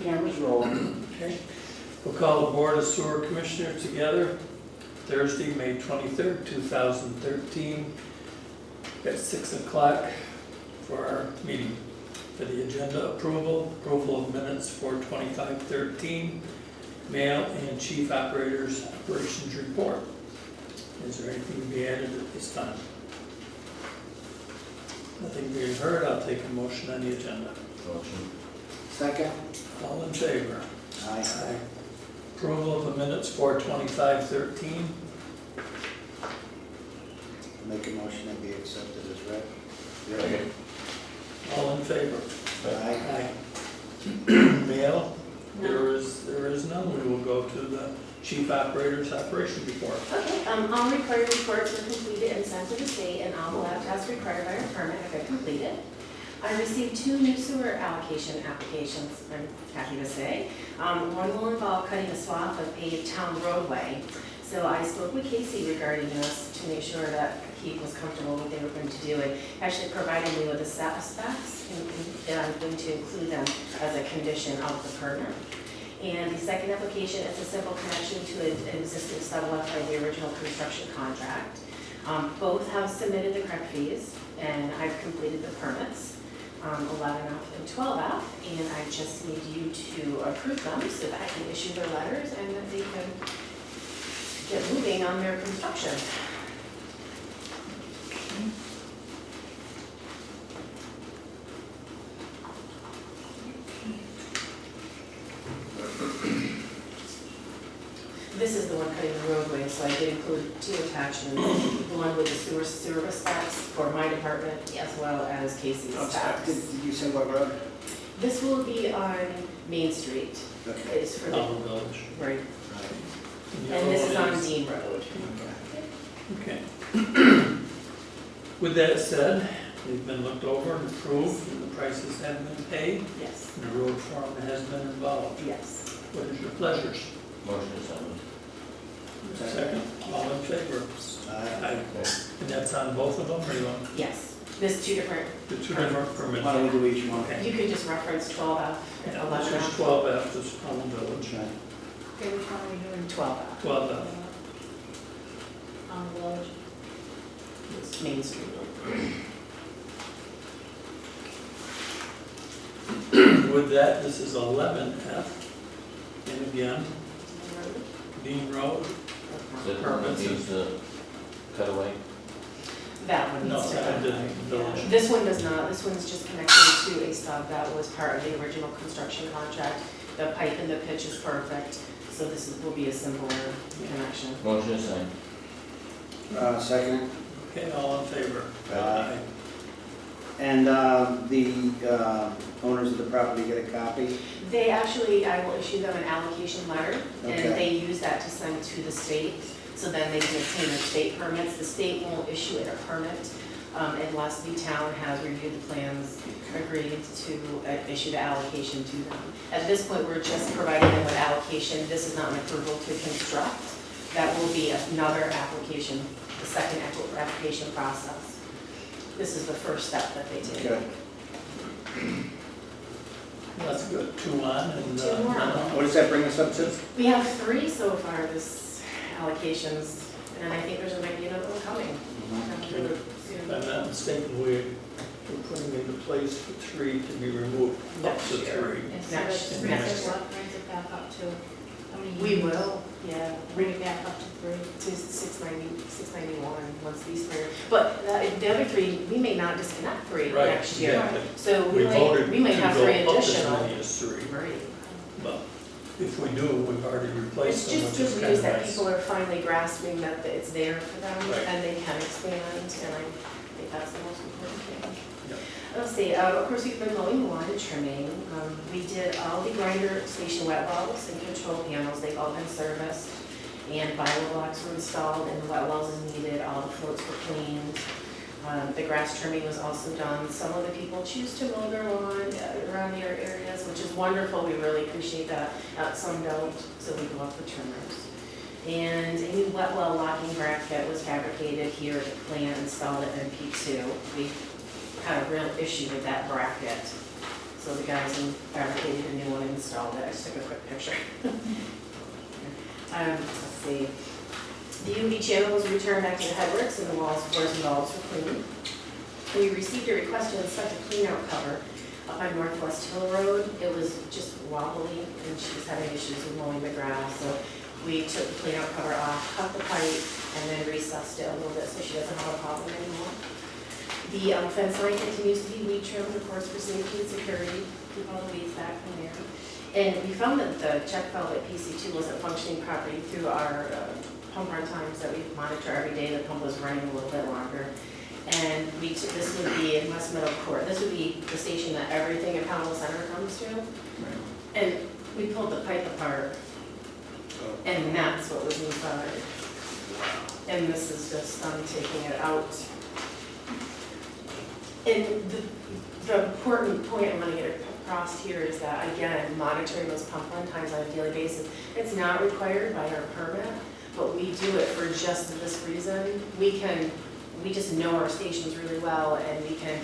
Cameras rolling. Okay. We'll call the Board of Sewer Commissioners together Thursday, May 23rd, 2013 at 6 o'clock for our meeting. For the agenda approval of minutes for 2513, mail and chief operator's operations report. Is there anything to be added at this time? Nothing being heard, I'll take a motion on the agenda. Motion. Second. All in favor? Aye. Approval of the minutes for 2513. Make a motion that be accepted as read. Second. All in favor? Aye. Mail? There is none. We will go to the chief operator's operation report. Okay, all required reports were completed and sent to the state, and all the lab tests required by our permit have been completed. I received 2 new sewer allocation applications, I'm happy to say. One will involve cutting a swath of paved town roadway. So I spoke with Casey regarding this to make sure that he was comfortable what they were going to do. It actually provided me with the specs, and I'm going to include them as a condition of the permit. And the second application is a simple connection to an existing sublot by the original construction contract. Both have submitted the correct fees, and I've completed the permits, 11F and 12F, and I just need you to approve them so that I can issue their letters and that they can get moving on their construction. This is the one cutting the roadway, so I did include 2 attachments. The one with the sewer service specs for my department, as well as Casey's specs. Did you say what road? This will be on Main Street. Okay. It's for the, Pownal Village. right, And and this is on yellow Dean Road. Okay. With that said, they've been looked over and approved, and the prices have been paid, Yes, and the road foreman has been involved. yes. What is your pleasures? Motion is second. Second, all in favor? Aye. And that's on both of them, or you want Yes, there's 2 different, the 2 different permits? Why don't we do each one? Okay. you could just reference 12F and Yeah, this 11F. is 12F, this is Pownal Village. Right. Okay, which one are we doing? 12F, 12F. On the village? it's Main Street. With that, this is 11F, and again, Dean Road. The permit needs to cut away. That one No, needs to that go. didn't, village. This one does not, this one's just connecting to a stub that was part of the original construction contract. The pipe and the pitch is perfect, so will be a simpler connection. Motion is second. Second. Okay, all in favor? Aye. And the owners of the property get a copy? They actually, I will issue them an allocation letter, and Okay. they use that to send to the state, so then they can obtain their state permits. The state won't issue it a permit unless the town has reviewed the plans, agreed to issue the allocation to them. At this point, we're just providing them with allocation. This is not an approval to construct. That will be another application, the second application process. This is the first step that they take. Good. That's good, 2 on and 2 more. none What does that bring us up to? We have 3 so far, this allocations, and I think there's might be another one coming. If I'm not mistaken, we're putting into place for 3 to be removed, up Next to year. 3. And so Next- it next. brings it what, brings it back up to, how many We units? will, yeah, Bring it back up to 3. to 691, once these 3 are, but the other 3, we may not disconnect 3 Right, next year. exactly. So We we voted may to have go 3 up as additional. many as 3, Right. but if we do, we've already It's replaced them, just which is good kind news of that nice. people are finally grasping that it's there for them Right. and they can expand, and I think that's the most important thing. Yep. Let's see, of course, we've been mowing lawn and trimming. We did all the grinder station wet wells and control panels, they've all been serviced. And bio blocks were installed and the wet wells as needed, all the floats were cleaned. The grass trimming was also done. Some of the people choose to mow their lawn around their areas, which is wonderful, we really appreciate that. Some don't, so we go up with trimmers. And a new wet well locking bracket was fabricated here at the plant, installed at MP2. We had a real issue with that bracket. So the guys fabricated a new one and installed it. just took a quick picture. Let's see. The UV channel was returned back to the headworks and the walls, floors, and walls were cleaned. We received a request to inspect a cleanout cover up on Northwest Hill Road. It was just wobbly and she was having issues with mowing the grass. So we took the cleanout cover off, cut the pipe, and then recessed it a little bit so she doesn't have a problem anymore. The fence line continues to be weed trimmed, of course, for safety and security. Keep all the weeds back from there. And we found that the check valve at PC2 wasn't functioning properly through our pump run times that we monitor every day. The pump was running a little bit longer. And this would be in West Meadow Court. This would be the station that everything in Pownal Center comes to. And we pulled the pipe apart, and that's what was inside. And this is just taking it out. And the important point I'm going to get across here is that, again, monitoring those pump run times on a daily basis, it's not required by our permit, but we do it for just this reason. We just know our stations really well, and we can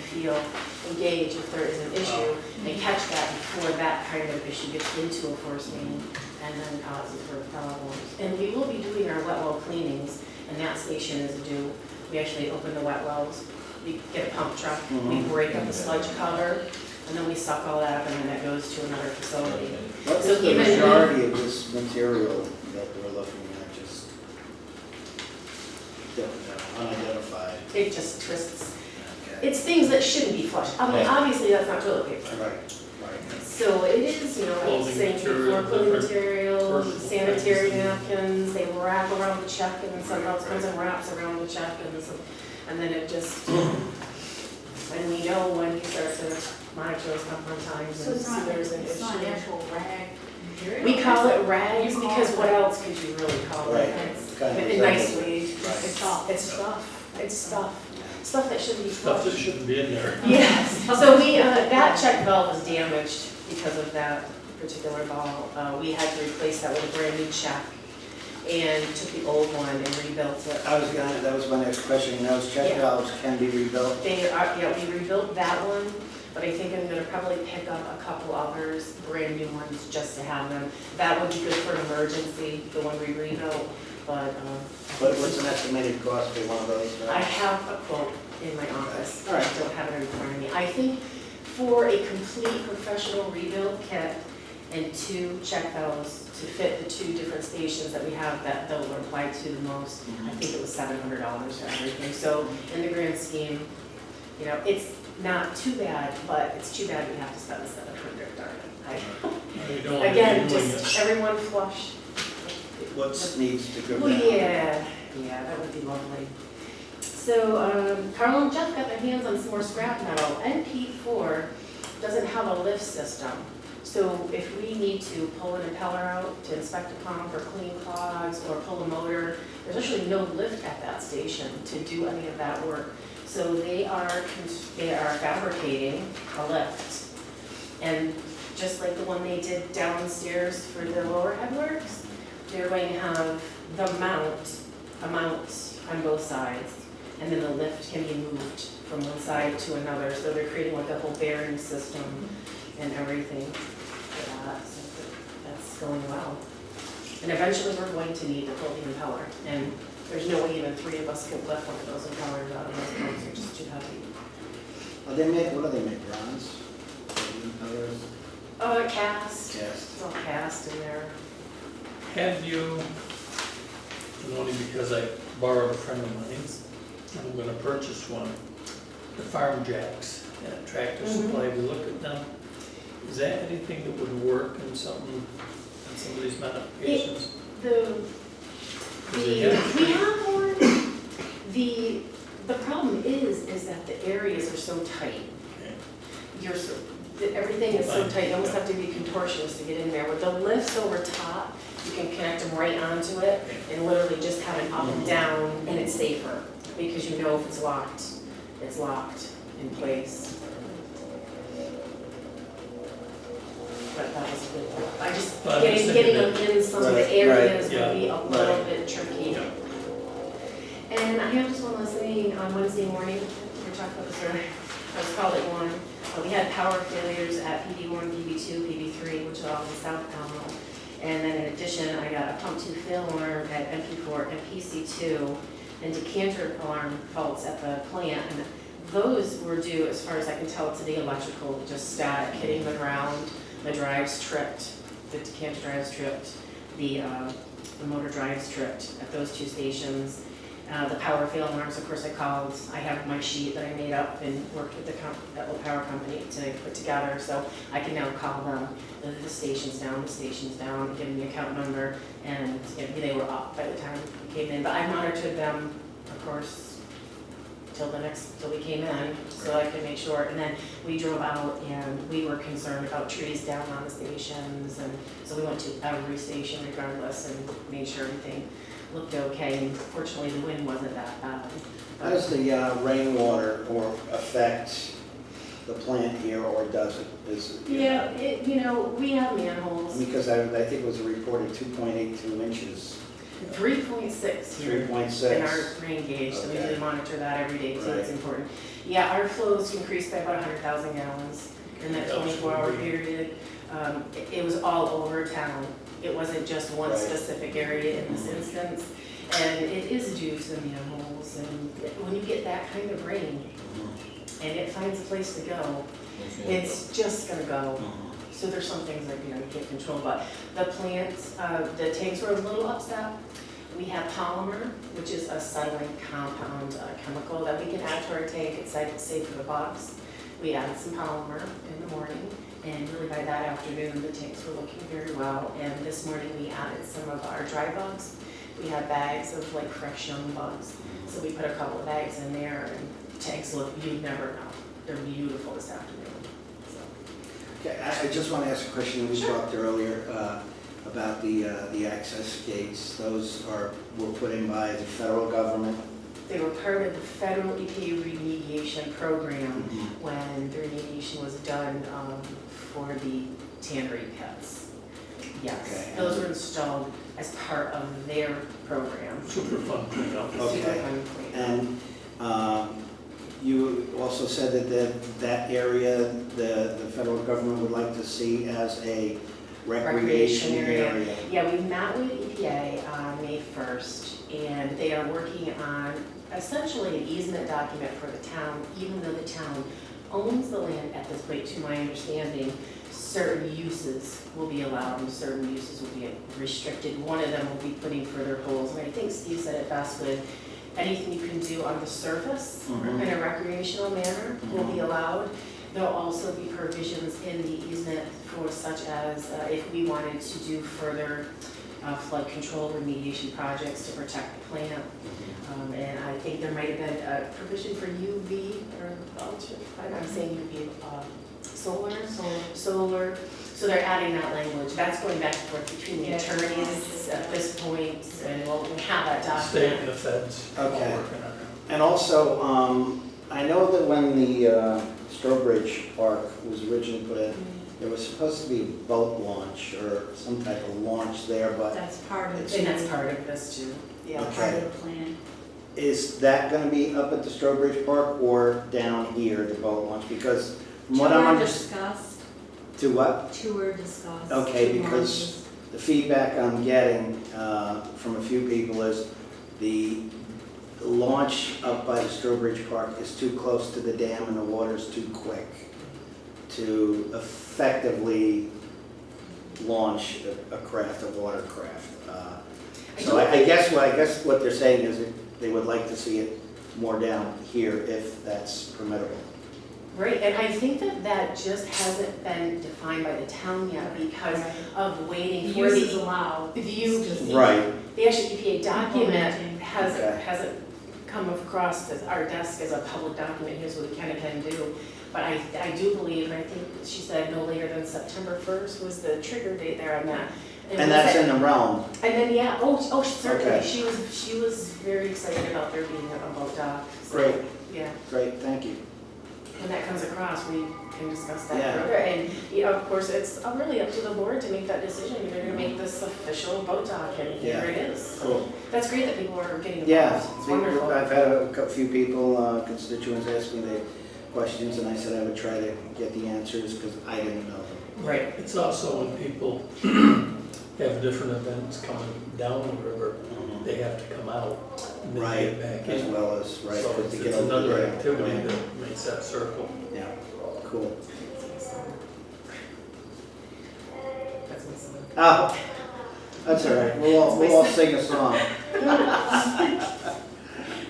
engage if there is an issue and catch that before that kind of issue gets into a force main and then causes further problems. And we will be doing our wet well cleanings, and that station is due. We actually open the wet wells, we get a pump truck, we break up the sludge cover, and then we suck all that up, and then it goes to another facility. What So is the even- majority of this material that we're looking at, just unidentified? It just twists. Okay. It's things that shouldn't be flushed. I mean, obviously, that's not toilet paper. Right. So it is, like Clothing saying material, before, clothing different material, personal sanitary things. napkins, they wrap around the check, and then something else comes and wraps around the check, and then it just, and we know when you start to monitor those pump run times, So and it's not, there's an it's not issue. actual rag material? We call it rags, You call because it- what else could you really call it? Right. It's Kind of it nicely, Right. it's stuff, it's stuff that shouldn't be Stuff that flushed. shouldn't be in there. Yes, so we, that check valve was damaged because of that particular valve. We had to replace that with a brand new check and took the old one and rebuilt it. That was my next question, those check Yeah. valves can be rebuilt? They are, we rebuilt that one, but I think I'm gonna probably pick up a couple others, brand new ones, just to have them. That would be good for an emergency, the one we rebuilt, but, What's an estimated cost for one of those? I have a quote in my office, All right. I don't have it in front of me. I think for a complete professional rebuild kit and 2 check valves to fit the 2 different stations that we have that will apply to the most, I think it was $700 for everything. So in the grand scheme, it's not too bad, but it's too bad we have to spend the $700, darn it. You don't want to be Again, doing just it. everyone flush. What needs to go Well, down? yeah, that would be lovely. So, Carl and Jeff got their hands on some more scrap metal. NP4 doesn't have a lift system. So if we need to pull an impeller out to inspect a pump or clean clogs or pull a motor, there's actually no lift at that station to do any of that work. So they are fabricating a lift. And just like the one they did downstairs for the lower headworks, they're going to have the mount on both sides, and then the lift can be moved from one side to another. So they're creating like a whole bearing system and everything for that. So that's going well. And eventually we're going to need to pull the impeller. And there's no way even 3 of us can lift one of those impellers out of those pumps. They're just too heavy. What do they make, bronze? Others? Cast. Cast. It's all cast in there. Have you, and only because I borrowed a friend of mine's, and I'm gonna purchase one, the farm jacks at Tractor Supply, we looked at them. Is that anything that would work in some of these modifications? We have one. The problem is that the areas are so tight. Everything is so tight, you almost have to be contortionist to get in there. With the lifts over top, you can connect them right onto it and literally just have an up and down, and it's safer because you know if it's locked in place. But that was a good one. I just, But I'm just getting thinking them in some of the Right, areas right, would be a little right. bit tricky. Yeah. And I have just one last thing, on Wednesday morning, we were talking about this earlier, I was called at 1, we had power failures at PD1, PB2, PB3, which are all in South Pownal. And then in addition, I got a pump to fill alarm at MP4 and PC2 and decanter alarm faults at the plant. And those were due, as far as I can tell, to the electrical, just static, hitting the ground. The drives tripped, the decanter drives tripped, the motor drives tripped at those two stations. The power fail alarms, of course, I called. I have my sheet that I made up and worked with that little power company to put together, so I can now call them, the station's down, give them the account number, and they were up by the time we came in. But I monitored them, of course, till we came in, so I could make sure. And then we drove out and we were concerned about trees down on the stations, and so we went to every station regardless and made sure everything looked okay. And fortunately, the wind wasn't that bad. How does the rainwater affect the plant here, or does it? Yeah, we have manholes, Because I think it was reported 2.82 inches, 3.6 here 3.6. in our rain gauge, so we Okay. do monitor that every day, so it's Right. important. Yeah, our flows increased by about 100,000 gallons in that 24-hour period. It was all over town. It wasn't just one Right. specific area in this instance. And it is due to the manholes, and when you get that kind of rain and it finds a place to go, it's just gonna go. So there's some things that, you can't control, but the plants, the tanks were a little upset. We have polymer, which is a settling compound chemical that we can add to our tank. It's safe for the bugs. We added some polymer in the morning, and really by that afternoon, the tanks were looking very well. And this morning, we added some of our dry bugs. We have bags of like fresh young bugs. So we put a couple of bags in there, and tanks look, you'd never know. They're beautiful this afternoon. So. Okay, I just want to ask a question. We Sure. talked earlier about the access gates. Those were put in by the federal government. They were part of the federal EPA remediation program when the remediation was done for the tannery pits. Yes, Okay. those were installed as part of their program. Super fun cleanup. Okay. Super fun cleanup. And you also said that area, the federal government would like to see as a recreation area. Yeah, we met with EPA on May 1st, and they are working on essentially an easement document for the town, even though the town owns the land at this point, to my understanding. Certain uses will be allowed and certain uses will be restricted. One of them will be putting further holes, and I think Steve said it best with anything you can do on the surface in a recreational manner will be allowed. There'll also be provisions in the easement for such as if we wanted to do further flood control remediation projects to protect the plant. And I think there might have been a provision for UV, or I'm saying UV, solar. So they're adding that language. That's going back and forth between the attorneys at this point, and we'll have that Stay document. in the feds. Okay. All working on it. And also, I know that when the Strobridge Park was originally put in, there was supposed to be a boat launch or some type of launch there, but That's part of And that's part of this too. Yeah. Okay. part of the plan. is that going to be up at the Strobridge Park or down here, the boat launch? Because from what I'm Two were understanding, discussed, to what? two were discussed. Okay, two because launches. the feedback I'm getting from a few people is the launch up by the Strobridge Park is too close to the dam and the water's too quick to effectively launch a craft, a watercraft. So I guess what they're saying is that they would like to see it more down here if that's permittable. Right, and I think that just hasn't been defined by the town yet because of waiting for Use is the allowed. view. It's just- Right. The actual EPA document Implementing. Okay. hasn't come across our desk as a public document, here's what we can do. But I do believe, and I think she said no later than September 1st was the trigger date there on that. And that's in the realm. And then, yeah, certainly, Okay. she was very excited about there being a boat dock. So, Great. Yeah, Great, thank you. when that comes across, we can discuss that Yeah. further. And, of course, it's really up to the board to make that decision. You're gonna make this official boat dock, and here Yeah. it is. Cool. That's great that people are getting involved. Yeah, It's wonderful. I've had a few people, constituents ask me the questions, and I said I would try to get the answers because I didn't know them. Right. It's also when people have have different events coming down the river, they have to come out and then Right, get back as in. well as, right. So to it's get over the another dam. activity Right. that makes that circle. Yeah, cool. That's my son. Oh, that's all right, we'll all sing a song.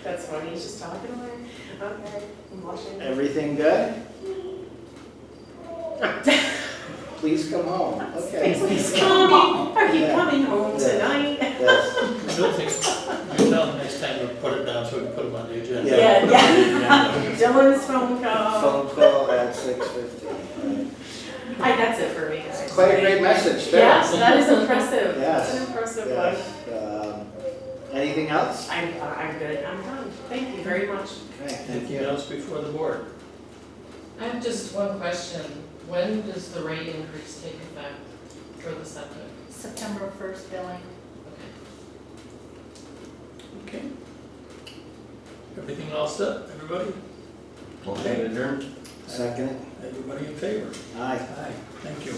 That's funny, he's just talking away. Okay, I'm watching. Everything good? Please come home, okay. Please coming, are you Yeah. coming home Yeah. tonight? Yes. I don't think, you tell them next time to put it down so we can put them on the agenda. Yeah. Yeah. Dylan's phone call. Phone call at 6:15. That's it for me, guys. Quite a great message, too. Yes, that is impressive. Yes. That's an impressive one. Yes. Anything else? I'm good, I'm done. Thank you very much. Okay, thank Anything you. else before the board? I have just one question. When does the rate increase take effect for the septic? September 1st billing. Okay. Okay. Everything all set, everybody? Motion adjourned? Second? Everybody in favor? Aye. Aye, thank you.